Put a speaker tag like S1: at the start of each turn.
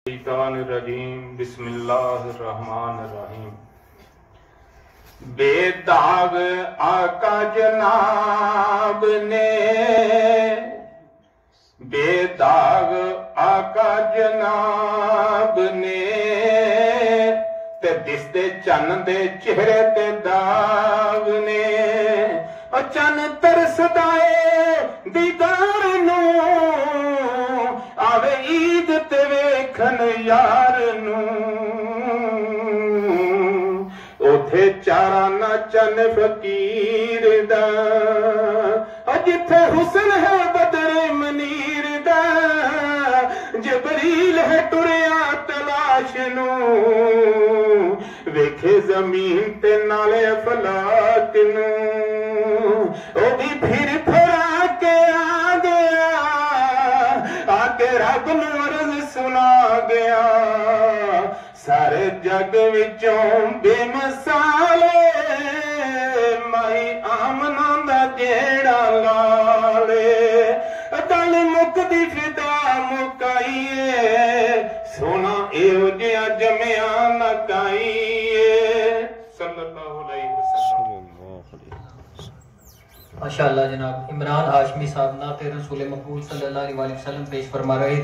S1: रजीम बिस्मिल्लाहिर्रहमानिर्रहीम। बेदाग आका जनाब ने, बेदाग आका जनाब ने ते दिसदे चन्न दे चेहरे ते दाग ने। ओ चन्न तरसदा ए दीदार नू, आवे ईद ते वेखन यार नू। ओथे चारा ना चन फकीर दा, जिथे हुसन है बदरे मनीर दा। जबरील है टुरिया तलाश नू, वेखे जमीन ते नाले फलाक नू। ओ भी फिर फरा के आ गया, आके रब नू अर्ज सुना गया। सारे जग विचों बेमिसाले, माई आमना दा जेड़ा लाले। गल मुकदी फिदा मुकाईए, सोना एहो जिहा जमिया ना काईए। सल्लल्लाहु अलैहि वसल्लम।
S2: माशाअल्लाह जनाब इमरान हाशमी साहब नाते रसूल मकबूल सल्लल्लाहु अलैहि वसल्लम पेश फरमा रहे थे।